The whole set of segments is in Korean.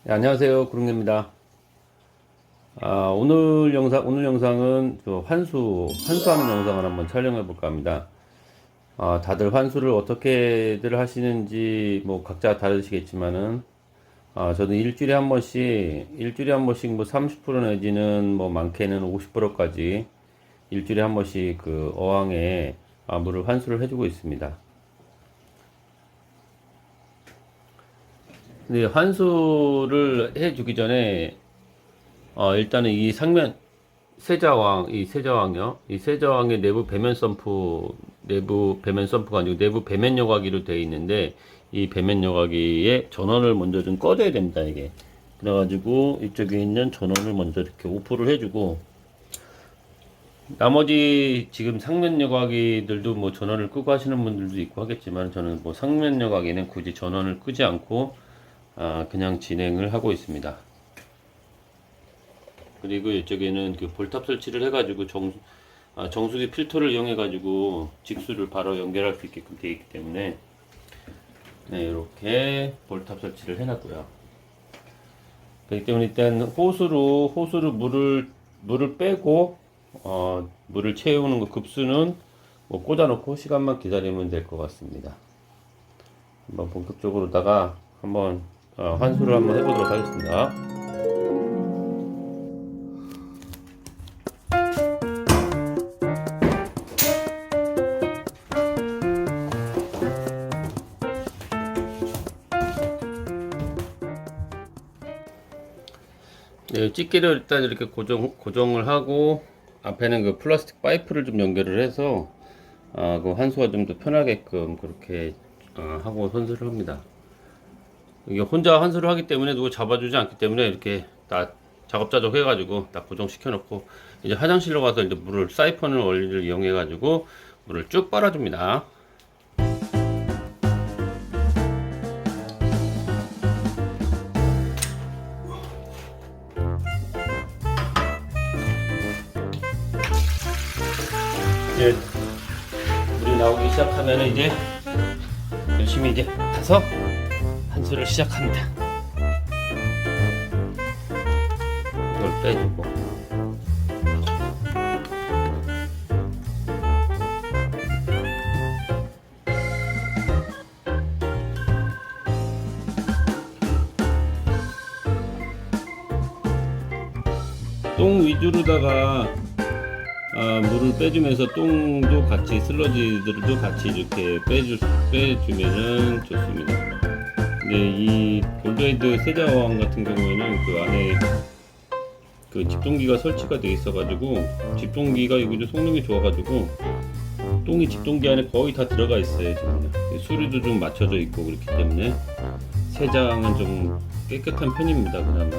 네, 안녕하세요. 구름입니다. 오늘 영상은 환수하는 영상을 한번 촬영해 볼까 합니다. 다들 환수를 어떻게들 하시는지 뭐 각자 다르시겠지만은, 저는 일주일에 한 번씩 뭐 30% 내지는 뭐 많게는 50%까지 일주일에 한 번씩 그 어항에 물을 환수를 해주고 있습니다. 근데 환수를 해주기 전에 일단은 이 세자왕이요. 이 세자왕의 내부 배면 펌프가 아니고 내부 배면 여과기로 되어 있는데, 이 배면 여과기에 전원을 먼저 좀 꺼줘야 됩니다, 이게. 그래가지고 이쪽에 있는 전원을 먼저 이렇게 오프를 해주고, 나머지 지금 상면 여과기들도 뭐 전원을 끄고 하시는 분들도 있고 하겠지만, 저는 뭐 상면 여과기는 굳이 전원을 끄지 않고 그냥 진행을 하고 있습니다. 그리고 이쪽에는 그 볼탑 설치를 해가지고 정수기 필터를 이용해가지고 직수를 바로 연결할 수 있게끔 되어 있기 때문에, 네, 이렇게 볼탑 설치를 해놨고요. 그렇기 때문에 일단 호수로 물을 빼고 물을 채우는 거 급수는 뭐 꽂아놓고 시간만 기다리면 될 것 같습니다. 한번 본격적으로다가 한번 환수를 한번 해보도록 하겠습니다. 네, 집게를 일단 이렇게 고정을 하고, 앞에는 그 플라스틱 파이프를 좀 연결을 해서 그 환수가 좀 더 편하게끔 그렇게 하고 환수를 합니다. 이게 혼자 환수를 하기 때문에 누구 잡아주지 않기 때문에 이렇게 딱 작업자적 해가지고 딱 고정시켜 놓고, 이제 화장실로 가서 이제 사이펀 원리를 이용해 가지고 물을 쭉 빨아줍니다. 이제 물이 나오기 시작하면 이제 열심히 이제 가서 환수를 시작합니다. 이걸 빼주고, 똥 위주로다가 물을 빼주면서 똥도 같이, 슬러지들도 같이 이렇게 빼주면은 좋습니다. 근데 이 골드헤드 세자왕 같은 경우에는 그 안에 그 집동기가 설치가 되어 있어가지고, 집동기가 여기도 성능이 좋아가지고 똥이 집동기 안에 거의 다 들어가 있어요. 지금 수류도 좀 맞춰져 있고 그렇기 때문에 세장은 좀 깨끗한 편입니다. 그나마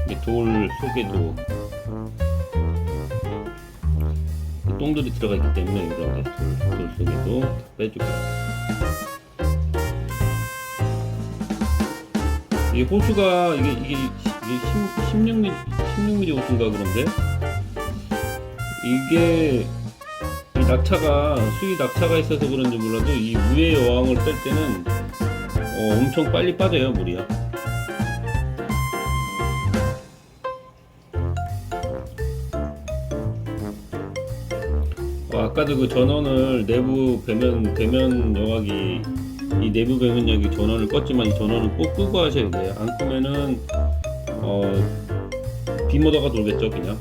이 돌 속에도 똥들이 들어가 있기 때문에 이렇게 돌 속에도 빼주고, 이 호수가 이게 16mm 호수인가 그런데, 이게 수위 낙차가 있어서 그런지 몰라도 이 위에 어항을 뺄 때는 엄청 빨리 빠져요, 물이요. 아까도 그 전원을 대면 여과기, 이 내부 배면 여기 전원을 껐지만 이 전원은 꼭 끄고 하셔야 돼요. 안 끄면은 비모더가 돌겠죠, 그냥.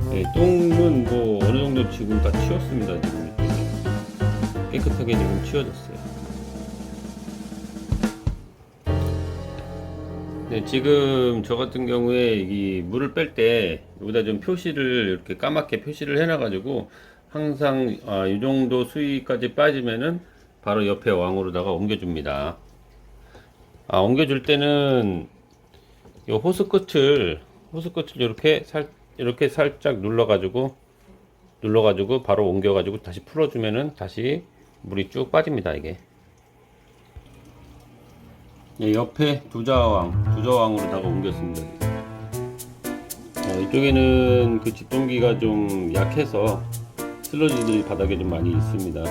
네, 똥은 뭐 어느 정도 지금 다 치웠습니다. 지금 깨끗하게 지금 치워졌어요. 네, 지금 저 같은 경우에 이 물을 뺄 때 여기다 좀 표시를 이렇게 까맣게 표시를 해놔가지고, 항상 이 정도 수위까지 빠지면은 바로 옆에 어항으로다가 옮겨줍니다. 옮겨줄 때는 이 호스 끝을 이렇게 살짝 눌러가지고 바로 옮겨가지고 다시 풀어주면은 다시 물이 쭉 빠집니다. 이게. 예, 옆에 두저왕으로다가 옮겼습니다. 이쪽에는 그 집동기가 좀 약해서 슬러지들이 바닥에 좀 많이 있습니다.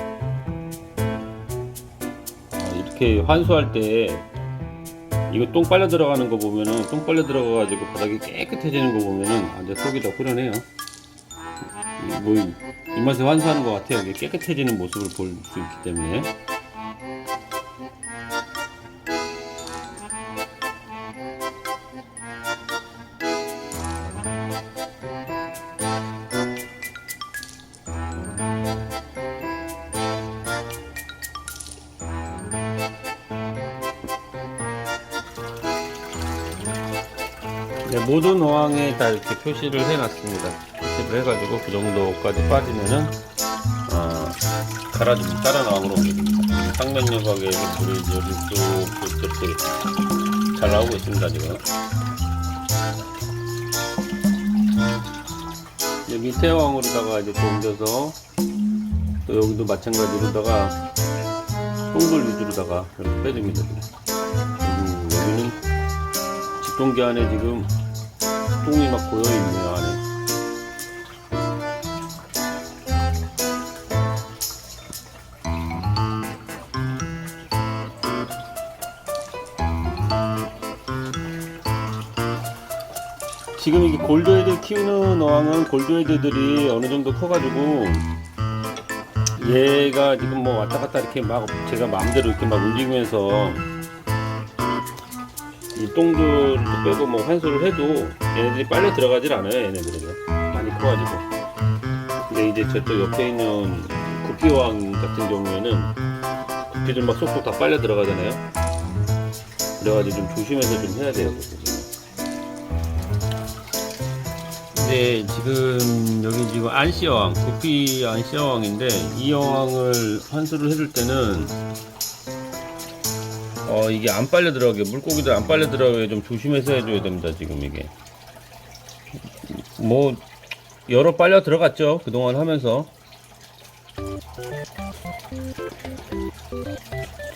이렇게 환수할 때 이거 똥 빨려 들어가는 거 보면은, 똥 빨려 들어가가지고 바닥이 깨끗해지는 거 보면은 완전 속이 다 후련해요. 뭐 이 맛에 환수하는 것 같아요. 이게 깨끗해지는 모습을 볼 수 있기 때문에. 네, 모든 어항에 다 이렇게 표시를 해놨습니다. 표시를 해가지고 그 정도까지 빠지면은 갈아주고 다른 어항으로 옮깁니다. 상면 여각에서 불이 쭉 이렇게 잘 나오고 있습니다. 지금 이제 밑에 어항으로다가 이제 또 옮겨서 또 여기도 마찬가지로다가 똥돌 위주로다가 이렇게 빼줍니다. 여기는 집동기 안에 지금 똥이 막 고여있네요. 안에. 지금 이게 골드헤드 키우는 어항은 골드헤드들이 어느 정도 커가지고 얘가 지금 뭐 왔다 갔다 이렇게 막 제가 마음대로 이렇게 막 움직이면서 이 똥들도 빼고 뭐 환수를 해도 얘네들이 빨려 들어가질 않아요. 얘네들이 많이 커가지고. 근데 이제 저쪽 옆에 있는 구피어항 같은 경우에는 구피들 막 쏙쏙 다 빨려 들어가잖아요. 그래가지고 좀 조심해서 좀 해야 돼요. 근데 지금 여기 지금 안시어항, 구피 안시어항인데 이 어항을 환수를 해줄 때는 이게 안 빨려 들어가게, 물고기들 안 빨려 들어가게 좀 조심해서 해줘야 됩니다. 지금 이게 뭐 여러 빨려 들어갔죠, 그동안 하면서.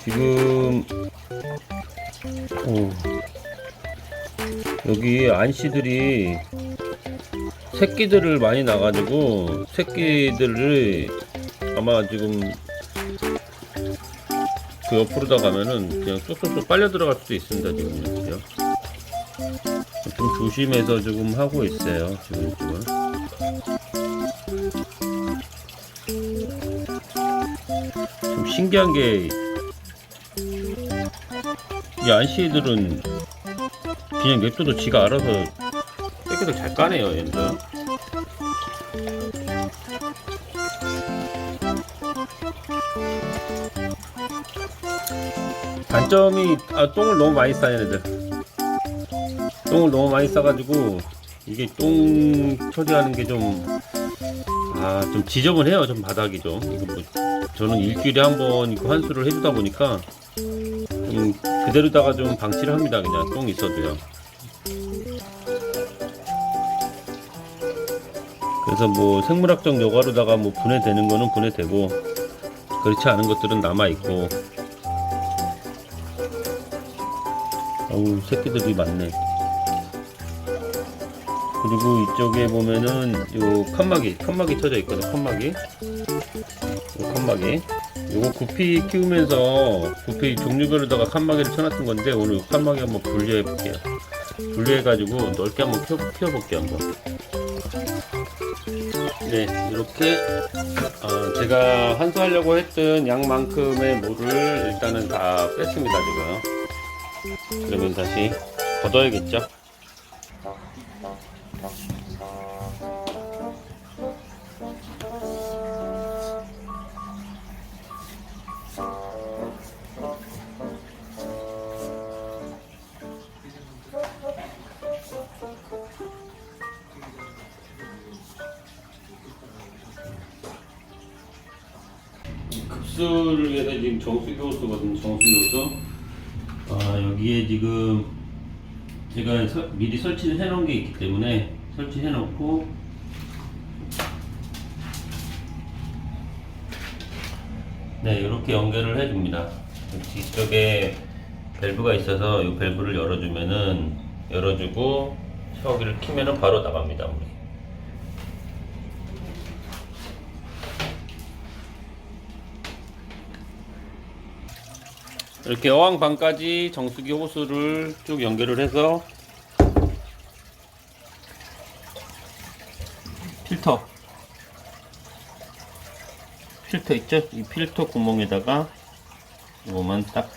지금 여기 안씨들이 새끼들을 많이 나가지고 새끼들을 아마 지금 그 옆으로다 가면은 그냥 쏙쏙쏙 빨려 들어갈 수도 있습니다. 지금요. 좀 조심해서 지금 하고 있어요. 지금. 좀 신기한 게 이 안시애들은 그냥 냅둬도 지가 알아서 깨끗하게 잘 까네요. 얘들. 단점이 똥을 너무 많이 싸요. 얘네들 똥을 너무 많이 싸가지고 이게 똥 처리하는 게 좀 지저분해요. 좀 바닥이 좀. 이거 뭐 저는 일주일에 한 번 이거 환수를 해주다 보니까 좀 그대로다가 좀 방치를 합니다. 그냥 똥 있어도요. 그래서 뭐 생물학적 여과로다가 뭐 분해되는 거는 분해되고 그렇지 않은 것들은 남아 있고. 어우, 새끼들이 많네. 그리고 이쪽에 보면은 요 칸막이 쳐져 있거든. 칸막이. 요 칸막이. 요거 구피 키우면서 구피 종류별로다가 칸막이를 쳐놨던 건데 오늘 칸막이 한번 분리해 볼게요. 분리해가지고 넓게 한번 키워볼게요. 한번. 네, 이렇게 제가 환수하려고 했던 양만큼의 물을 일단은 다 뺐습니다. 지금. 그러면 다시 걷어야겠죠. 급수를 위해서 지금 정수기호 쓰거든요. 정수기호서. 여기에 지금 제가 미리 설치를 해 놓은 게 있기 때문에 설치해 놓고 네, 이렇게 연결을 해 줍니다. 뒤쪽에 밸브가 있어서 이 밸브를 열어주고 샤워기를 키면은 바로 나갑니다. 물이. 이렇게 어항방까지 정수기 호스를 쭉 연결을 해서 필터 있죠? 이 필터 구멍에다가 이거만 딱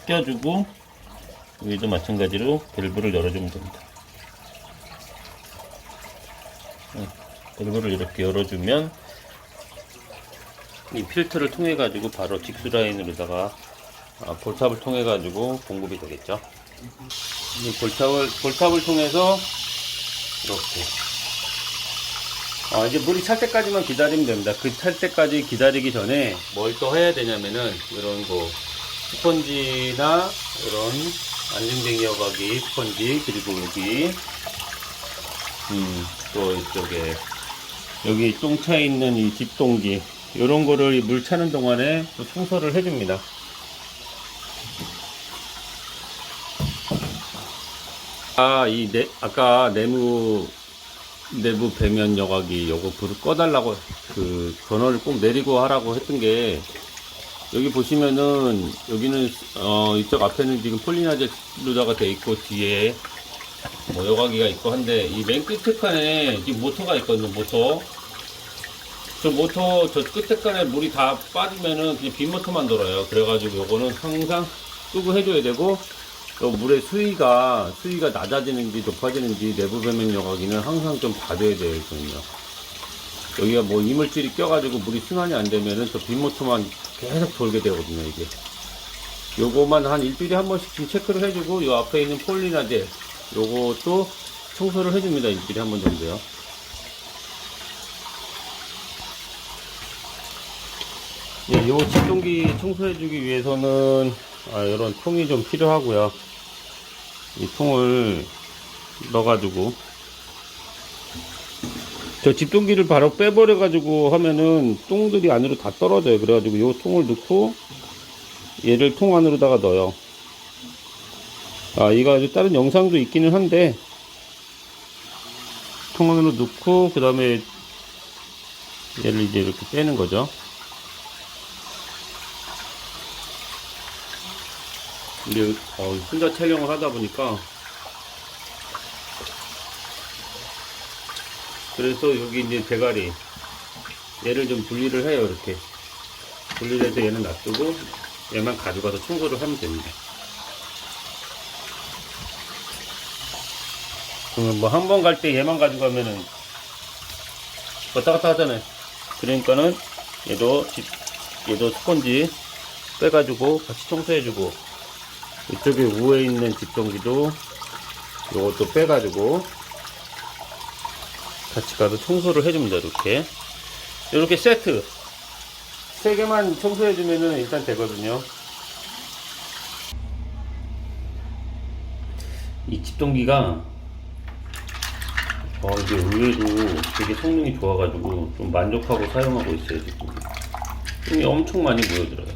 껴주고, 여기도 마찬가지로 밸브를 열어주면 됩니다. 밸브를 이렇게 열어주면 이 필터를 통해 가지고 바로 직수 라인으로다가 볼탑을 통해 가지고 공급이 되겠죠. 이 볼탑을 통해서 이렇게 이제 물이 찰 때까지만 기다리면 됩니다. 그 찰 때까지 기다리기 전에 뭘 또 해야 되냐면은 이런 거 스펀지나 이런 안정뱅이 여과기 스펀지, 그리고 여기 또 이쪽에 여기 똥 차 있는 이 집동기, 이런 거를 물 차는 동안에 또 청소를 해줍니다. 아까 내부 배면 여과기 요거 불을 꺼달라고 그 전원을 꼭 내리고 하라고 했던 게, 여기 보시면은 여기는 이쪽 앞에는 지금 폴리나젤루다가 돼 있고 뒤에 뭐 여과기가 있고 한데, 이 맨 끝에 칸에 지금 모터가 있거든요. 저 끝에 칸에 물이 다 빠지면은 그냥 빈모터만 돌아요. 그래가지고 요거는 항상 끄고 해줘야 되고, 또 물의 수위가 낮아지는지 높아지는지 내부 배면 여과기는 항상 좀 봐줘야 되거든요. 여기가 뭐 이물질이 껴가지고 물이 순환이 안 되면은 저 빈모터만 계속 돌게 되거든요. 이게 요거만 한 일주일에 한 번씩 좀 체크를 해주고, 요 앞에 있는 폴리나젤 요것도 청소를 해줍니다. 일주일에 한 번 정도요. 예, 요 집동기 청소해주기 위해서는 이런 통이 좀 필요하고요. 이 통을 넣어가지고, 저 집동기를 바로 빼버려가지고 하면은 똥들이 안으로 다 떨어져요. 그래가지고 요 통을 넣고 얘를 통 안으로다가 넣어요. 이거 다른 영상도 있기는 한데, 통 안으로 넣고 그 다음에 얘를 이제 이렇게 빼는 거죠. 근데 혼자 촬영을 하다 보니까, 그래서 여기 이제 대가리 얘를 좀 분리를 해요. 이렇게 분리를 해서 얘는 놔두고 얘만 가져가서 청소를 하면 됩니다. 그러면 뭐 한 번 갈 때 얘만 가져가면은 왔다 갔다 하잖아요. 그러니까는 얘도 스펀지 빼가지고 같이 청소해주고, 이쪽에 우에 있는 집동기도 요것도 빼가지고 같이 가서 청소를 해줍니다. 이렇게 세트 3개만 청소해주면은 일단 되거든요. 이 집동기가 이게 의외로 되게 성능이 좋아가지고 좀 만족하고 사용하고 있어요. 지금 똥이 엄청 많이 모여들어요.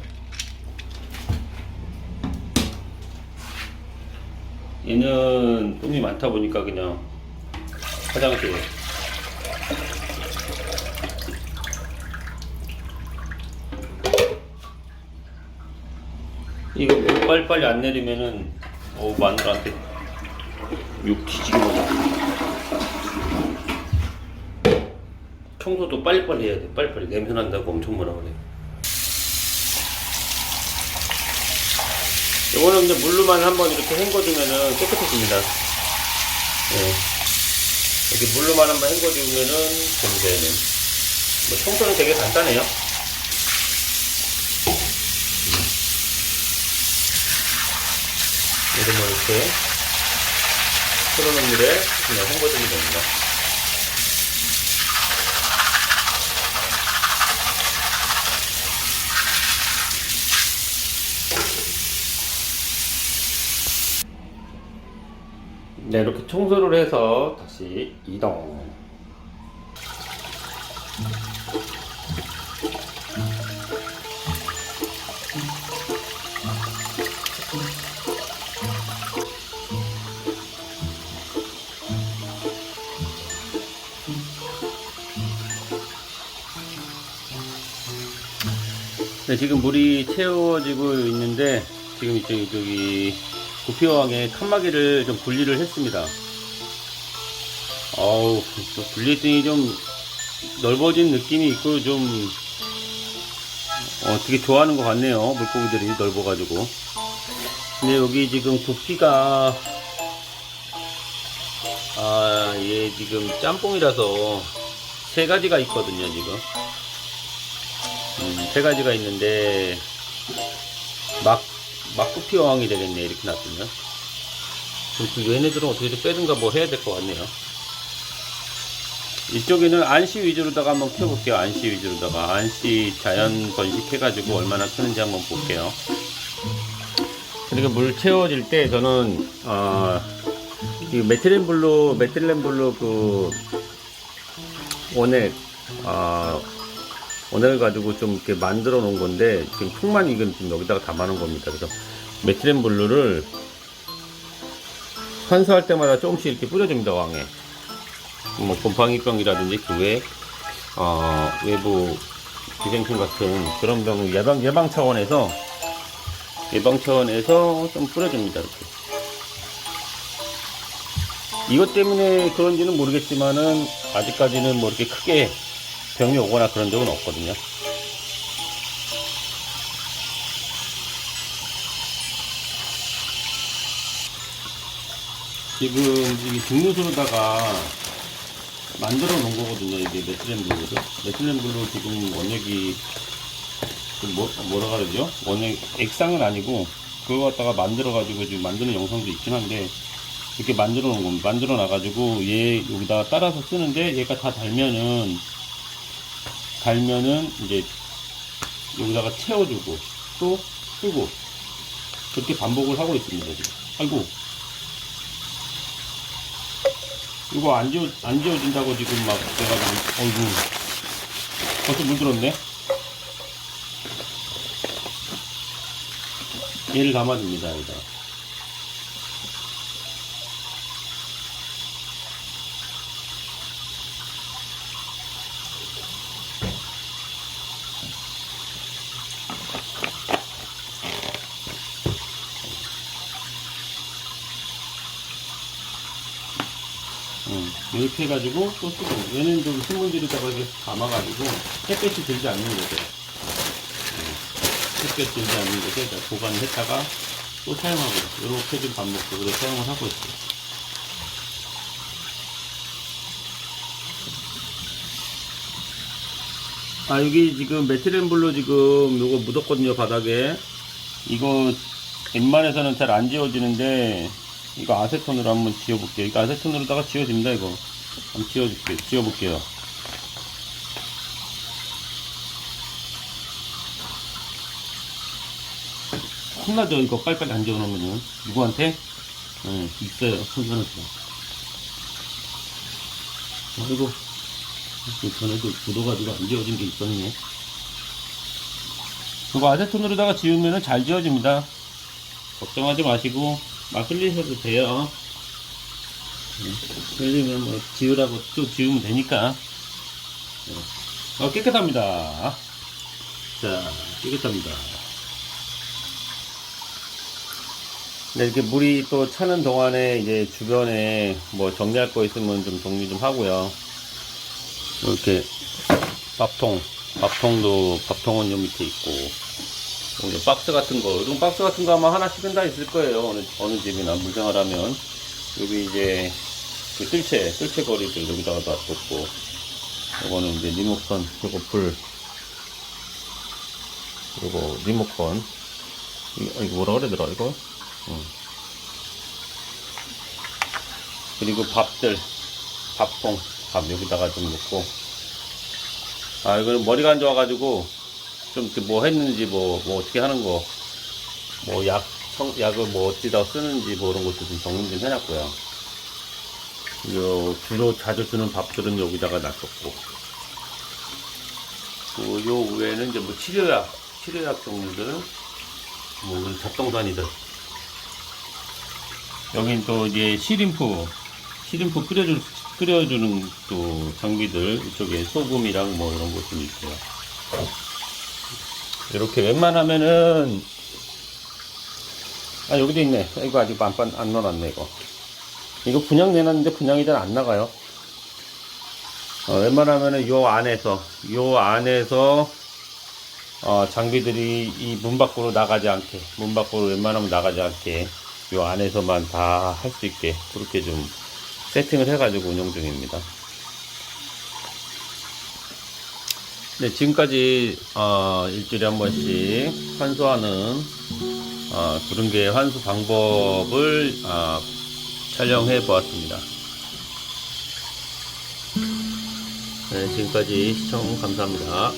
얘는 똥이 많다 보니까 그냥 화장실, 이거 물 빨리빨리 안 내리면은 마누라한테 욕 뒤지게 먹어. 청소도 빨리빨리 해야 돼. 빨리빨리 냄새 난다고 엄청 뭐라 그래. 이거는 이제 물로만 한번 이렇게 헹궈주면은 깨끗해집니다. 네. 이렇게 물로만 한번 헹궈주면은 됩니다. 얘는 뭐 청소는 되게 간단해요. 이런 거 이렇게 흐르는 물에 그냥 헹궈주면 됩니다. 네, 이렇게 청소를 해서 다시 이동. 네, 지금 물이 채워지고 있는데 지금 이제 여기 구피어항의 칸막이를 좀 분리를 했습니다. 어우, 분리했더니 좀 넓어진 느낌이 있고 좀 되게 좋아하는 것 같네요. 물고기들이 넓어가지고. 근데 여기 지금 구피가 얘 지금 짬뽕이라서 세 가지가 있거든요, 지금. 세 가지가 있는데 막구피 어항이 되겠네, 이렇게 놔두면. 그 얘네들은 어떻게 좀 빼든가 뭐 해야 될 것 같네요. 이쪽에는 안시 위주로다가 한번 키워볼게요. 안시 위주로다가 안시 자연 번식해가지고 얼마나 크는지 한번 볼게요. 그리고 물 채워질 때 저는 이 메틸렌블루 그 원액 가지고 좀 이렇게 만들어 놓은 건데 지금 통만 이건 지금 여기다가 담아 놓은 겁니다. 그래서 메틸렌블루를 환수할 때마다 조금씩 이렇게 뿌려줍니다. 왕에 뭐 곰팡이병이라든지 그 외 외부 기생충 같은 그런 병 예방 차원에서 좀 뿌려줍니다. 이렇게. 이것 때문에 그런지는 모르겠지만은 아직까지는 뭐 이렇게 크게 병이 오거나 그런 적은 없거든요. 지금 이게 증류수로다가 만들어 놓은 거거든요. 이게 메틸렌블루 지금 원액이 뭐라 그러죠? 원액 액상은 아니고 그거 갖다가 만들어 가지고 지금 만드는 영상도 있긴 한데 이렇게 만들어 놓은 겁니다. 만들어 놔가지고 얘 여기다가 따라서 쓰는데 얘가 다 달면은 이제 여기다가 채워주고 또 쓰고 그렇게 반복을 하고 있습니다. 지금. 아이고 이거 안 지워진다고 지금 막 그래가지고 어이구 벌써 물 들었네. 얘를 담아줍니다. 여기다. 이렇게 해가지고 또 쓰고 얘는 좀 식물들에다가 이렇게 담아가지고 햇볕이 들지 않는 곳에 햇볕 들지 않는 곳에 보관을 했다가 또 사용하고 이렇게 좀 반복적으로 사용을 하고 있어요. 여기 지금 메틸렌블루 지금 요거 묻었거든요, 바닥에. 이거 웬만해서는 잘 안 지워지는데 이거 아세톤으로 한번 지워볼게요. 이거 아세톤으로다가 지워집니다. 이거 한번 지워볼게요. 혼나죠. 이거 빨리빨리 안 지워놓으면은 누구한테? 있어요. 손전화도. 아이고 전에도 묻어가지고 안 지워진 게 있었네. 이거 아세톤으로다가 지우면은 잘 지워집니다. 걱정하지 마시고 막 흘리셔도 돼요. 흘리면 뭐 지우라고 또 지우면 되니까. 깨끗합니다. 자, 깨끗합니다. 네, 이렇게 물이 또 차는 동안에 이제 주변에 뭐 정리할 거 있으면 좀 정리 좀 하고요. 이렇게 밥통은 요 밑에 있고, 박스 같은 거, 이런 박스 같은 거 아마 하나씩은 다 있을 거예요. 어느 집이나 물생활하면. 여기 이제 그 뜰채 거리들 여기다가 놔뒀고, 요거는 이제 리모컨, 요거 불, 요거 리모컨, 이거 뭐라 그러더라, 이거? 그리고 밥 여기다가 좀 넣고. 이거는 머리가 안 좋아가지고, 좀 뭐 했는지, 뭐 어떻게 하는 거, 뭐 약을 뭐 어디다 쓰는지, 뭐 이런 것도 좀 정리 좀 해놨고요. 주로 자주 쓰는 밥들은 여기다가 놔뒀고. 요 외에는 이제 뭐 치료약 종류들, 뭐 잡동사니들. 여긴 또 이제 시림프 끓여주는 또 장비들, 이쪽에 소금이랑 뭐 이런 것 좀 있고요. 이렇게 웬만하면은 아, 여기도 있네. 이거 아직 안 넣어놨네, 이거. 이거 분양 내놨는데 분양이 잘 안 나가요. 웬만하면은 요 안에서, 장비들이 이 문 밖으로 나가지 않게, 문 밖으로 웬만하면 나가지 않게, 요 안에서만 다 할 수 있게, 그렇게 좀 세팅을 해가지고 운영 중입니다. 네, 지금까지, 일주일에 한 번씩 환수하는, 구릉계 환수 방법을, 촬영해 보았습니다. 네, 지금까지 시청 감사합니다.